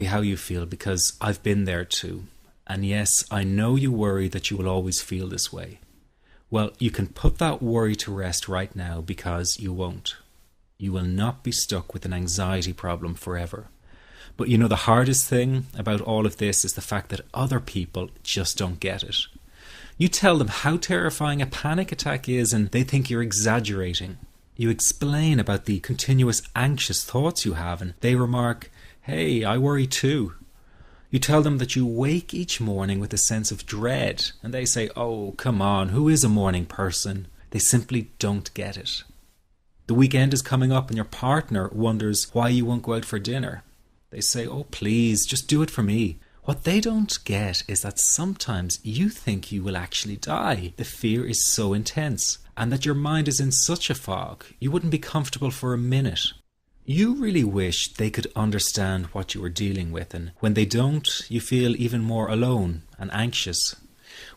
How you feel, because I've been there too. And yes, I know you worry that you will always feel this way. Well, you can put that worry to rest right now, because you won't. You will not be stuck with an anxiety problem forever. But you know, the hardest thing about all of this is the fact that other people just don't get it. You tell them how terrifying a panic attack is and they think you're exaggerating. You explain about the continuous anxious thoughts you have and they remark, "Hey, I worry too." You tell them that you wake each morning with a sense of dread and they say, "Oh, come on, who is a morning person?" They simply don't get it. The weekend is coming up and your partner wonders why you won't go out for dinner. They say, "Oh, please, just do it for me." What they don't get is that sometimes you think you will actually die. The fear is so intense, and that your mind is in such a fog, you wouldn't be comfortable for a minute. You really wish they could understand what you are dealing with, and when they don't, you feel even more alone and anxious.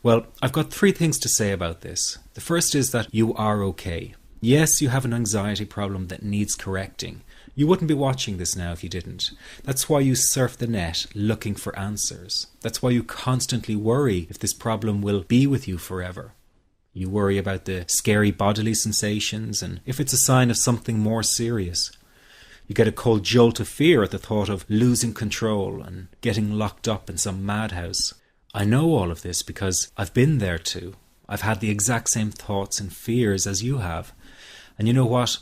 Well, I've got 3 things to say about this. The first is that you are okay. Yes, you have an anxiety problem that needs correcting. You wouldn't be watching this now if you didn't. That's why you surf the net looking for answers. That's why you constantly worry if this problem will be with you forever. You worry about the scary bodily sensations and if it's a sign of something more serious. You get a cold jolt of fear at the thought of losing control and getting locked up in some madhouse. I know all of this because I've been there too. I've had the exact same thoughts and fears as you have. And you know what?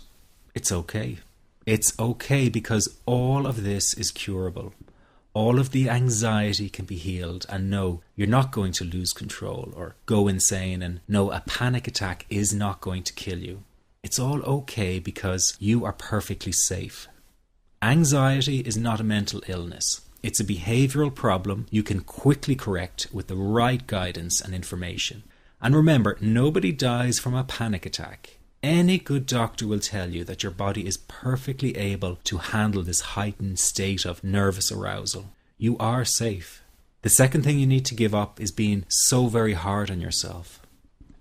It's okay. It's okay, because all of this is curable. All of the anxiety can be healed, and no, you're not going to lose control or go insane, and no, a panic attack is not going to kill you. It's all okay because you are perfectly safe. Anxiety is not a mental illness. It's a behavioral problem you can quickly correct with the right guidance and information. And remember, nobody dies from a panic attack. Any good doctor will tell you that your body is perfectly able to handle this heightened state of nervous arousal. You are safe. The second thing you need to give up is being so very hard on yourself.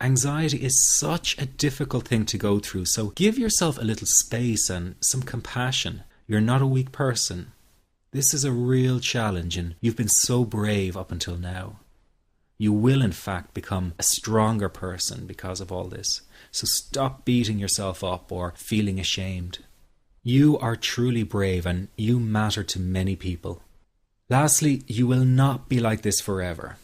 Anxiety is such a difficult thing to go through, so give yourself a little space and some compassion. You're not a weak person. This is a real challenge and you've been so brave up until now. You will in fact become a stronger person because of all this. So stop beating yourself up or feeling ashamed. You are truly brave and you matter to many people. Lastly, you will not be like this forever.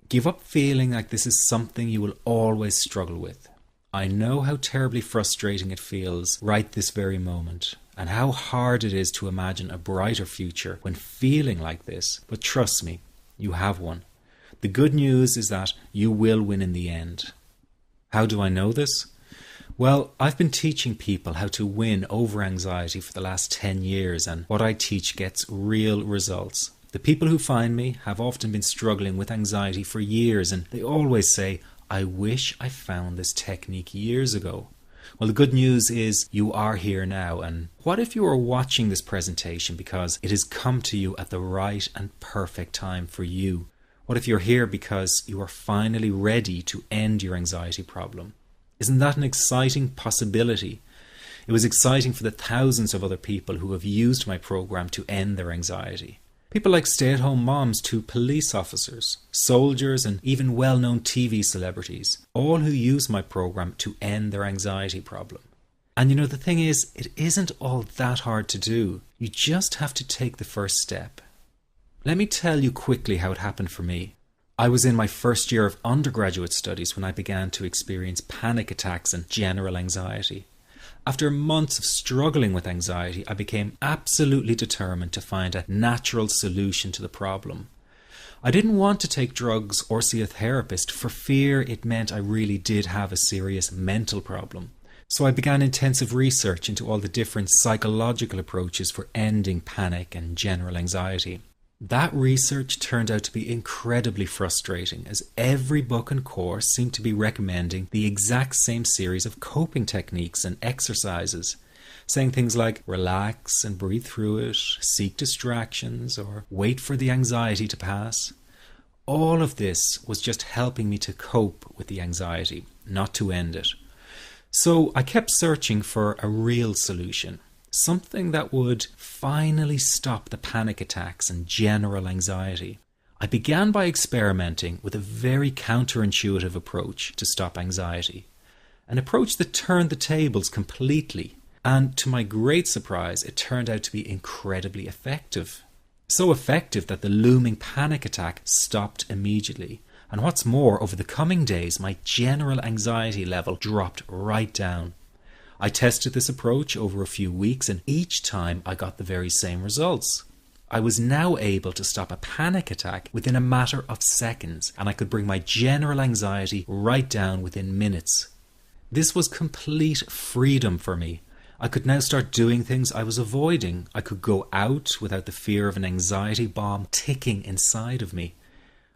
Give up feeling like this is something you will always struggle with. I know how terribly frustrating it feels right this very moment, and how hard it is to imagine a brighter future when feeling like this, but trust me, you have one. The good news is that you will win in the end. How do I know this? Well, I've been teaching people how to win over anxiety for the last 10 years, and what I teach gets real results. The people who find me have often been struggling with anxiety for years, and they always say, "I wish I found this technique years ago." Well, the good news is you are here now, and what if you are watching this presentation because it has come to you at the right and perfect time for you? What if you're here because you are finally ready to end your anxiety problem? Isn't that an exciting possibility? It was exciting for the thousands of other people who have used my program to end their anxiety. People like stay-at-home moms to police officers, soldiers, and even well-known TV celebrities, all who use my program to end their anxiety problem. And you know, the thing is, it isn't all that hard to do. You just have to take the first step. Let me tell you quickly how it happened for me. I was in my first year of undergraduate studies when I began to experience panic attacks and general anxiety. After months of struggling with anxiety, I became absolutely determined to find a natural solution to the problem. I didn't want to take drugs or see a therapist for fear it meant I really did have a serious mental problem. So I began intensive research into all the different psychological approaches for ending panic and general anxiety. That research turned out to be incredibly frustrating, as every book and course seemed to be recommending the exact same series of coping techniques and exercises, saying things like relax and breathe through it, seek distractions, or wait for the anxiety to pass. All of this was just helping me to cope with the anxiety, not to end it. So I kept searching for a real solution. something that would finally stop the panic attacks and general anxiety. I began by experimenting with a very counterintuitive approach to stop anxiety, an approach that turned the tables completely, and to my great surprise, it turned out to be incredibly effective. So effective that the looming panic attack stopped immediately. And what's more, over the coming days, my general anxiety level dropped right down. I tested this approach over a few weeks, and each time I got the very same results. I was now able to stop a panic attack within a matter of seconds, and I could bring my general anxiety right down within minutes. This was complete freedom for me. I could now start doing things I was avoiding. I could go out without the fear of an anxiety bomb ticking inside of me.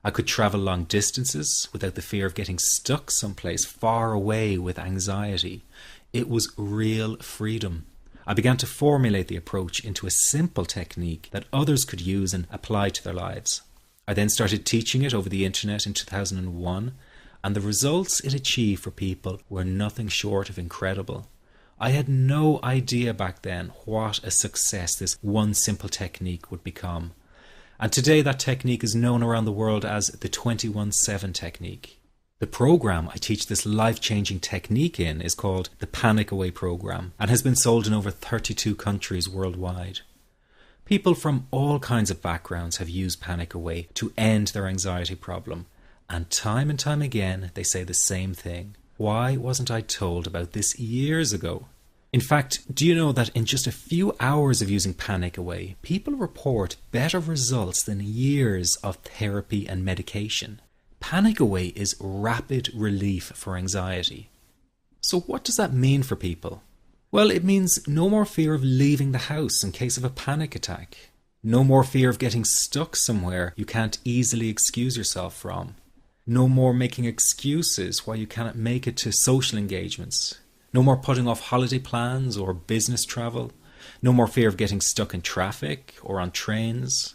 I could travel long distances without the fear of getting stuck someplace far away with anxiety. It was real freedom. I began to formulate the approach into a simple technique that others could use and apply to their lives. I then started teaching it over the internet in 2001, and the results it achieved for people were nothing short of incredible. I had no idea back then what a success this one simple technique would become. And today that technique is known around the world as the 21-7 technique. The program I teach this life-changing technique in is called the Panic Away program and has been sold in over 32 countries worldwide. People from all kinds of backgrounds have used Panic Away to end their anxiety problem, and time again they say the same thing. Why wasn't I told about this years ago? In fact, do you know that in just a few hours of using Panic Away, people report better results than years of therapy and medication? Panic Away is rapid relief for anxiety. So what does that mean for people? Well, it means no more fear of leaving the house in case of a panic attack. No more fear of getting stuck somewhere you can't easily excuse yourself from. No more making excuses why you cannot make it to social engagements. No more putting off holiday plans or business travel. No more fear of getting stuck in traffic or on trains.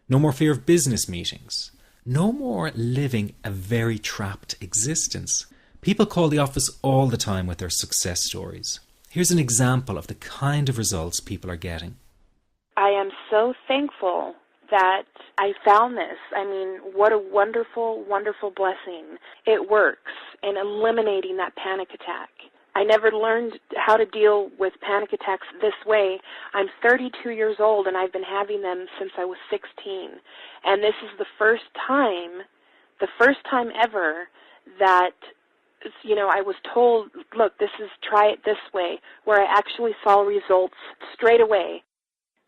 No more fear of business meetings. No more living a very trapped existence. People call the office all the time with their success stories. Here's an example of the kind of results people are getting. I am so thankful that I found this. I mean, what a wonderful, wonderful blessing. It works in eliminating that panic attack. I never learned how to deal with panic attacks this way. I'm 32 years old, and I've been having them since I was 16. And this is the first time ever that, I was told, look, try it this way, where I actually saw results straight away.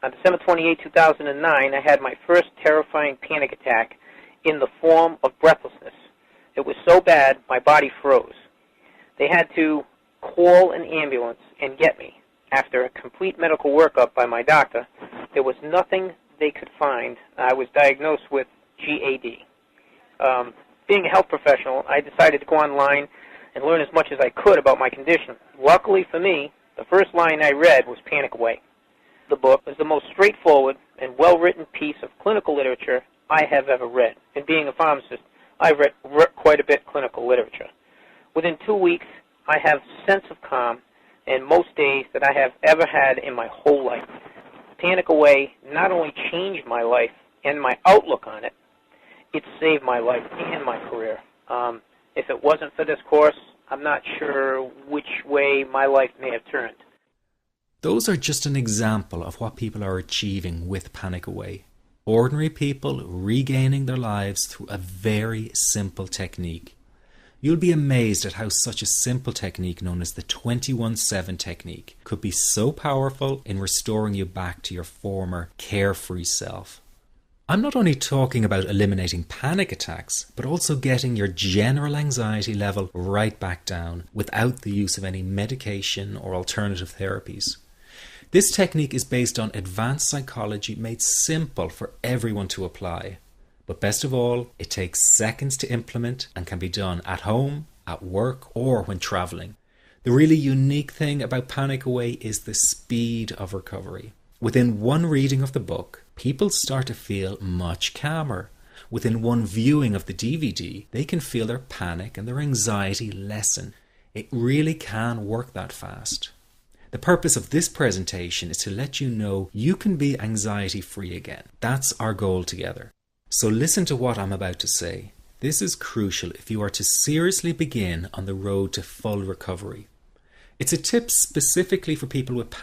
On December 28, 2009, I had my first terrifying panic attack in the form of breathlessness. It was so bad, my body froze. They had to call an ambulance and get me. After a complete medical workup by my doctor, there was nothing they could find. I was diagnosed with GAD. Being a health professional, I decided to go online and learn as much as I could about my condition. Luckily for me, the first line I read was Panic Away. The book is the most straightforward and well-written piece of clinical literature I have ever read. And being a pharmacist, I've read quite a bit of clinical literature. Within 2 weeks, I have a sense of calm in most days that I have ever had in my whole life. Panic Away not only changed my life and my outlook on it, it saved my life and my career. If it wasn't for this course, I'm not sure which way my life may have turned. Those are just an example of what people are achieving with Panic Away. Ordinary people regaining their lives through a very simple technique. You'll be amazed at how such a simple technique known as the 21-7 technique could be so powerful in restoring you back to your former carefree self. I'm not only talking about eliminating panic attacks, but also getting your general anxiety level right back down without the use of any medication or alternative therapies. This technique is based on advanced psychology made simple for everyone to apply. But best of all, it takes seconds to implement and can be done at home, at work, or when traveling. The really unique thing about Panic Away is the speed of recovery. Within one reading of the book, people start to feel much calmer. Within one viewing of the DVD, they can feel their panic and their anxiety lessen. It really can work that fast. The purpose of this presentation is to let you know you can be anxiety free again. That's our goal together. So listen to what I'm about to say. This is crucial if you are to seriously begin on the road to full recovery. It's a tip specifically for people with